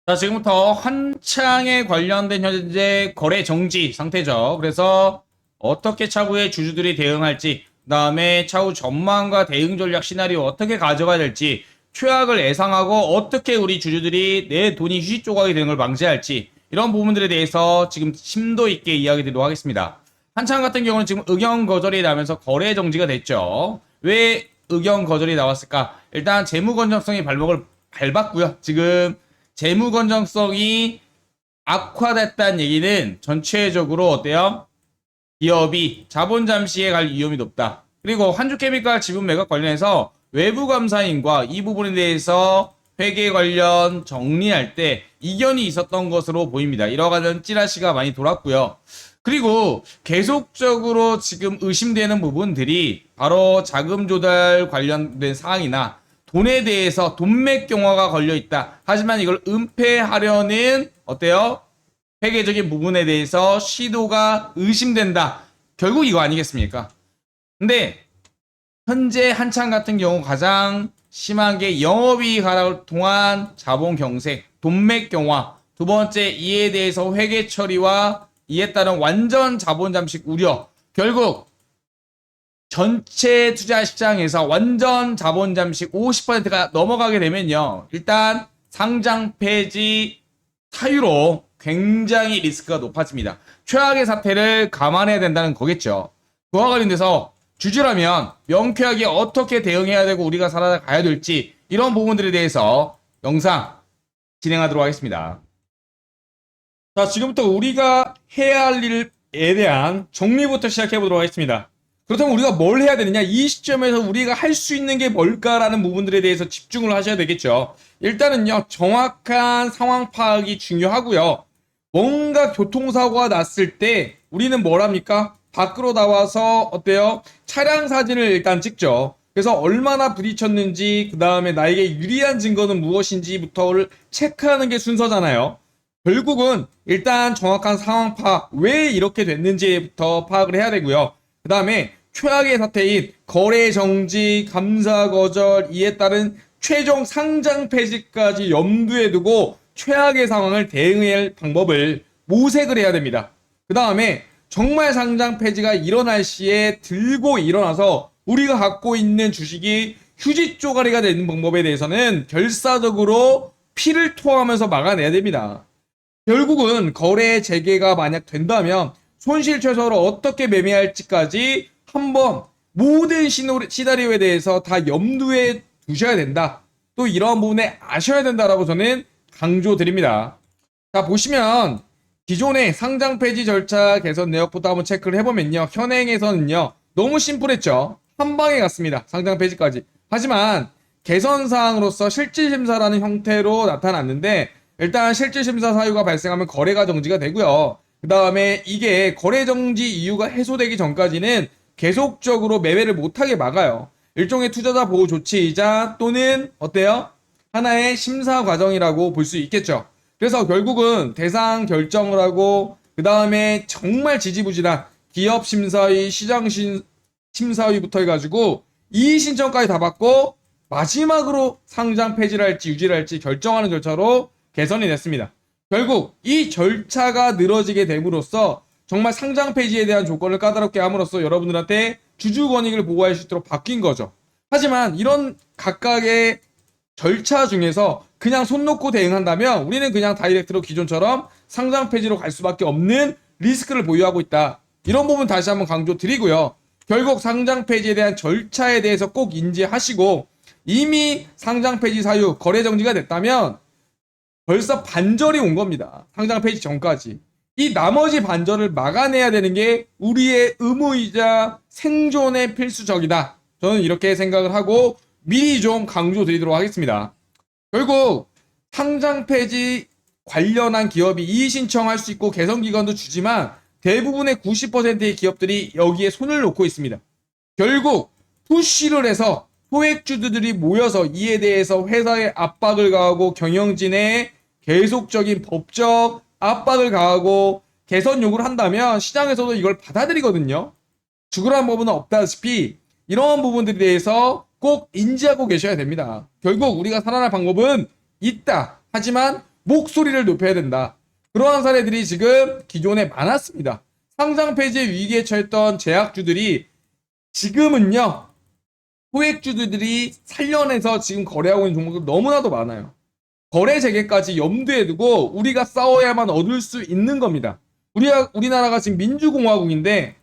자, 지금부터 한창에 관련된 현재 거래 정지 상태죠. 그래서 어떻게 차후에 주주들이 대응할지, 그다음에 차후 전망과 대응 전략 시나리오 어떻게 가져가야 될지, 최악을 예상하고 어떻게 우리 주주들이 내 돈이 휴지 조각이 되는 걸 방지할지, 이런 부분들에 대해서 지금 심도 있게 이야기 드리도록 하겠습니다. 한창 같은 경우는 지금 의견 거절이 나면서 거래 정지가 됐죠. 왜 의견 거절이 나왔을까? 일단 재무 건전성의 발목을 밟았고요. 지금 재무 건전성이 악화됐다는 얘기는 전체적으로 어때요? 기업이 자본 잠시에 갈 위험이 높다. 그리고 한주케미칼 지분 매각 관련해서 외부 감사인과 이 부분에 대해서 회계 관련 정리할 때 이견이 있었던 것으로 보입니다. 이러 가는 찌라시가 많이 돌았고요. 그리고 계속적으로 지금 의심되는 부분들이 바로 자금 조달 관련된 사항이나 돈에 대해서 돈맥 경화가 걸려 있다. 하지만 이걸 은폐하려는 어때요? 회계적인 부분에 대해서 시도가 의심된다. 결국 이거 아니겠습니까? 근데 현재 한창 같은 경우 가장 심한 게 영업이익 하락을 통한 자본 경색, 돈맥 경화. 두 번째, 이에 대해서 회계 처리와 이에 따른 완전 자본 잠식 우려. 결국 전체 투자 시장에서 완전 자본 잠식 50%가 넘어가게 되면요. 일단 상장 폐지 사유로 굉장히 리스크가 높아집니다. 최악의 사태를 감안해야 된다는 거겠죠. 그와 관련돼서 주주라면 명쾌하게 어떻게 대응해야 되고 우리가 살아가야 될지 이런 부분들에 대해서 영상 진행하도록 하겠습니다. 자, 지금부터 우리가 해야 할 일에 대한 정리부터 시작해 보도록 하겠습니다. 그렇다면 우리가 뭘 해야 되느냐? 이 시점에서 우리가 할 수 있는 게 뭘까라는 부분들에 대해서 집중을 하셔야 되겠죠. 일단은요, 정확한 상황 파악이 중요하고요. 뭔가 교통사고가 났을 때 우리는 뭘 합니까? 밖으로 나와서 어때요? 차량 사진을 일단 찍죠. 그래서 얼마나 부딪혔는지, 그 다음에 나에게 유리한 증거는 무엇인지부터를 체크하는 게 순서잖아요. 결국은 일단 정확한 상황 파악, 왜 이렇게 됐는지부터 파악을 해야 되고요. 그 다음에 최악의 사태인 거래 정지, 감사 거절, 이에 따른 최종 상장 폐지까지 염두에 두고 최악의 상황을 대응할 방법을 모색을 해야 됩니다. 그 다음에 정말 상장 폐지가 일어날 시에 들고 일어나서 우리가 갖고 있는 주식이 휴지 쪼가리가 되는 방법에 대해서는 결사적으로 피를 토하면서 막아내야 됩니다. 결국은 거래 재개가 만약 된다면 손실 최소로 어떻게 매매할지까지 한번 모든 시나리오에 대해서 다 염두에 두셔야 된다. 또 이러한 부분에 아셔야 된다라고 저는 강조드립니다. 자, 보시면 기존의 상장 폐지 절차 개선 내역부터 한번 체크를 해보면요. 현행에서는요. 너무 심플했죠. 한 방에 갔습니다. 상장 폐지까지. 하지만 개선 사항으로서 실질심사라는 형태로 나타났는데 일단 실질심사 사유가 발생하면 거래가 정지가 되고요. 그 다음에 이게 거래 정지 이유가 해소되기 전까지는 계속적으로 매매를 못하게 막아요. 일종의 투자자 보호 조치이자 또는 어때요? 하나의 심사 과정이라고 볼 수 있겠죠. 그래서 결국은 대상 결정을 하고 그 다음에 정말 지지부진한 기업 심사위, 시장 심사위부터 해가지고 이의 신청까지 다 받고 마지막으로 상장 폐지를 할지 유지를 할지 결정하는 절차로 개선이 됐습니다. 결국 이 절차가 늘어지게 됨으로써 정말 상장 폐지에 대한 조건을 까다롭게 함으로써 여러분들한테 주주 권익을 보호할 수 있도록 바뀐 거죠. 하지만 이런 각각의 절차 중에서 그냥 손 놓고 대응한다면 우리는 그냥 다이렉트로 기존처럼 상장 폐지로 갈 수밖에 없는 리스크를 보유하고 있다. 이런 부분 다시 한번 강조 드리고요. 결국 상장 폐지에 대한 절차에 대해서 꼭 인지하시고 이미 상장 폐지 사유, 거래 정지가 됐다면 벌써 반절이 온 겁니다. 상장 폐지 전까지. 이 나머지 반절을 막아내야 되는 게 우리의 의무이자 생존의 필수적이다. 저는 이렇게 생각을 하고 미리 좀 강조드리도록 하겠습니다. 결국 상장 폐지 관련한 기업이 이의 신청할 수 있고 개선 기간도 주지만 대부분의 90%의 기업들이 여기에 손을 놓고 있습니다. 결국 푸시를 해서 소액주주들이 모여서 이에 대해서 회사에 압박을 가하고 경영진에 계속적인 법적 압박을 가하고 개선 요구를 한다면 시장에서도 이걸 받아들이거든요. 죽으라는 법은 없다시피 이런 부분들에 대해서 꼭 인지하고 계셔야 됩니다. 결국 우리가 살아날 방법은 있다. 하지만 목소리를 높여야 된다. 그러한 사례들이 지금 기존에 많았습니다. 상장 폐지의 위기에 처했던 제약주들이 지금은요, 소액주들이 살려내서 지금 거래하고 있는 종목들 너무나도 많아요. 거래 재개까지 염두에 두고 우리가 싸워야만 얻을 수 있는 겁니다. 우리나라가 지금 민주공화국인데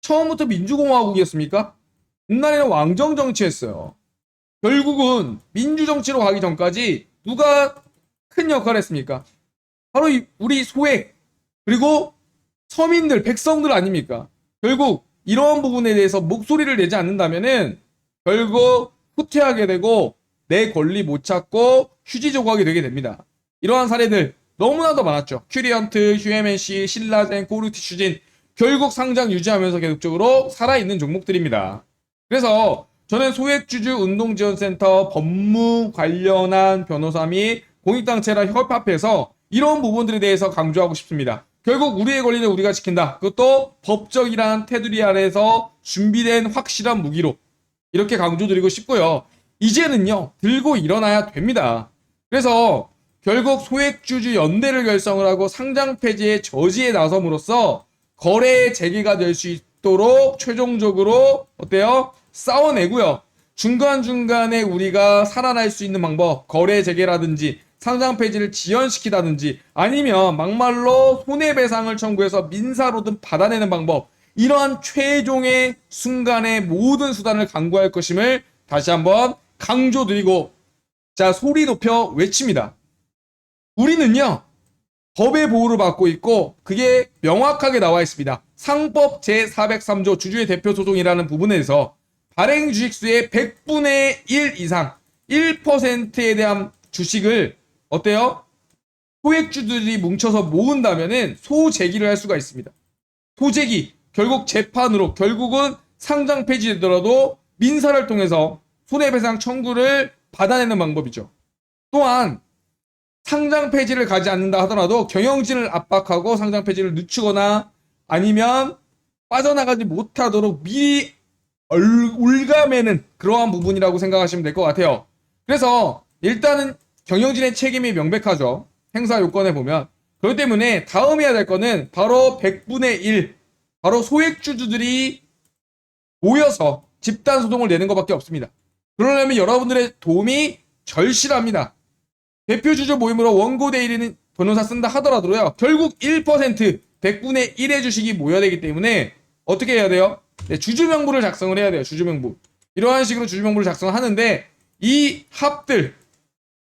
처음부터 민주공화국이었습니까? 옛날에는 왕정 정치했어요. 결국은 민주정치로 가기 전까지 누가 큰 역할을 했습니까? 바로 우리 소액 그리고 서민들, 백성들 아닙니까? 결국 이러한 부분에 대해서 목소리를 내지 않는다면은 결국 후퇴하게 되고 내 권리 못 찾고 휴지 조각이 되게 됩니다. 이러한 사례들 너무나도 많았죠. 큐리언트, 휴에멘시, 신라젠, 코르티슈진 결국 상장 유지하면서 계속적으로 살아있는 종목들입니다. 그래서 저는 소액주주 운동지원센터 법무 관련한 변호사 및 공익단체랑 협합해서 이런 부분들에 대해서 강조하고 싶습니다. 결국 우리의 권리는 우리가 지킨다. 그것도 법적이란 테두리 아래에서 준비된 확실한 무기로 이렇게 강조드리고 싶고요. 이제는요, 들고 일어나야 됩니다. 그래서 결국 소액주주 연대를 결성을 하고 상장 폐지의 저지에 나섬으로써 거래 재개가 될 수 있도록 최종적으로 어때요? 싸워내고요. 중간중간에 우리가 살아날 수 있는 방법, 거래 재개라든지 상장 폐지를 지연시키다든지 아니면 막말로 손해배상을 청구해서 민사로든 받아내는 방법, 이러한 최종의 순간의 모든 수단을 강구할 것임을 다시 한번 강조드리고, 자, 소리 높여 외칩니다. 우리는요, 법의 보호를 받고 있고 그게 명확하게 나와 있습니다. 상법 제403조 주주의 대표 소송이라는 부분에서 발행 주식수의 100분의 1 이상 1%에 대한 주식을 어때요? 소액주들이 뭉쳐서 모은다면은 소재기를 할 수가 있습니다. 소재기, 결국 재판으로 결국은 상장 폐지되더라도 민사를 통해서 손해배상 청구를 받아내는 방법이죠. 또한 상장 폐지를 가지 않는다 하더라도 경영진을 압박하고 상장 폐지를 늦추거나 아니면 빠져나가지 못하도록 미리 올가매는 그러한 부분이라고 생각하시면 될 것 같아요. 그래서 일단은 경영진의 책임이 명백하죠. 행사 요건에 보면. 그렇기 때문에 다음 해야 될 거는 바로 100분의 1, 바로 소액주주들이 모여서 집단 소송을 내는 것밖에 없습니다. 그러려면 여러분들의 도움이 절실합니다. 대표주주 모임으로 원고 대리인 변호사 쓴다 하더라도요, 결국 1%, 100분의 1의 주식이 모여야 되기 때문에 어떻게 해야 돼요? 네, 주주명부를 작성을 해야 돼요. 주주명부. 이러한 식으로 주주명부를 작성하는데 이 합들,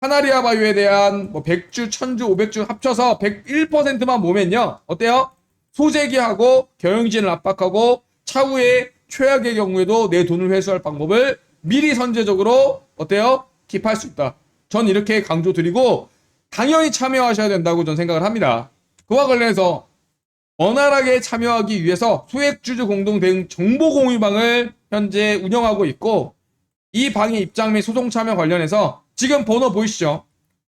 카나리아 바이오에 대한 뭐 100주, 1000주, 500주 합쳐서 101%만 모으면요, 어때요? 소재기하고 경영진을 압박하고 차후에 최악의 경우에도 내 돈을 회수할 방법을 미리 선제적으로 어때요? 킵할 수 있다. 전 이렇게 강조드리고 당연히 참여하셔야 된다고 전 생각을 합니다. 그와 관련해서 원활하게 참여하기 위해서 소액주주 공동 대응 정보 공유방을 현재 운영하고 있고, 이 방의 입장 및 소송 참여 관련해서 지금 번호 보이시죠?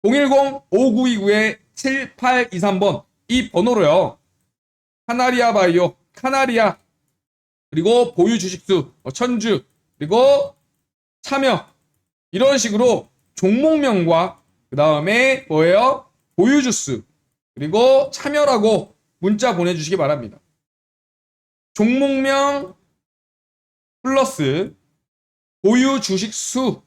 010-5929-7823번 이 번호로요, 카나리아 바이오, 카나리아, 그리고 보유 주식수 1000주, 그리고 참여, 이런 식으로 종목명과 그 다음에 뭐예요? 보유 주수, 그리고 참여라고 문자 보내주시기 바랍니다. 종목명 플러스 보유 주식수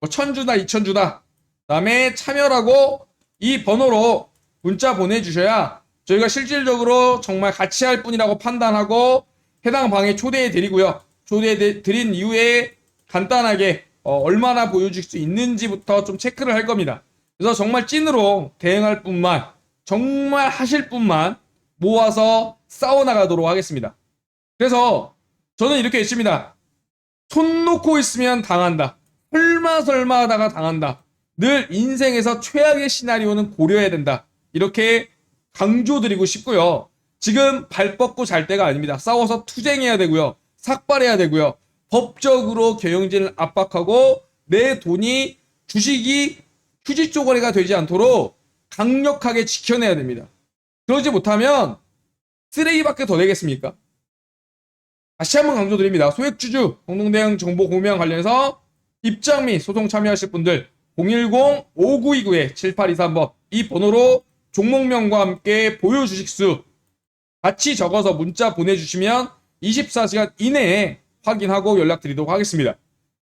1000주다 2000주다, 그 다음에 참여라고 이 번호로 문자 보내주셔야 저희가 실질적으로 정말 같이 할 분이라고 판단하고 해당 방에 초대해 드리고요. 초대해 드린 이후에 간단하게 얼마나 보여줄 수 있는지부터 좀 체크를 할 겁니다. 그래서 정말 찐으로 대응할 뿐만, 정말 하실 분만 모아서 싸워나가도록 하겠습니다. 그래서 저는 이렇게 했습니다. 손 놓고 있으면 당한다. 설마 하다가 당한다. 늘 인생에서 최악의 시나리오는 고려해야 된다. 이렇게 강조드리고 싶고요. 지금 발 뻗고 잘 때가 아닙니다. 싸워서 투쟁해야 되고요. 삭발해야 되고요. 법적으로 경영진을 압박하고 내 돈이, 주식이 휴지 쪼가리가 되지 않도록 강력하게 지켜내야 됩니다. 그러지 못하면 쓰레기밖에 더 되겠습니까? 다시 한번 강조드립니다. 소액주주 공동대응 정보 공유와 관련해서 입장 및 소송 참여하실 분들 010-5929-7823번 이 번호로 종목명과 함께 보유 주식수 같이 적어서 문자 보내주시면 24시간 이내에 확인하고 연락드리도록 하겠습니다.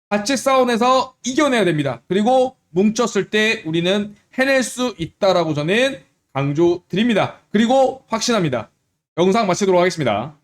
같이 싸움에서 이겨내야 됩니다. 그리고 뭉쳤을 때 우리는 해낼 수 있다라고 저는 강조드립니다. 그리고 확신합니다. 영상 마치도록 하겠습니다.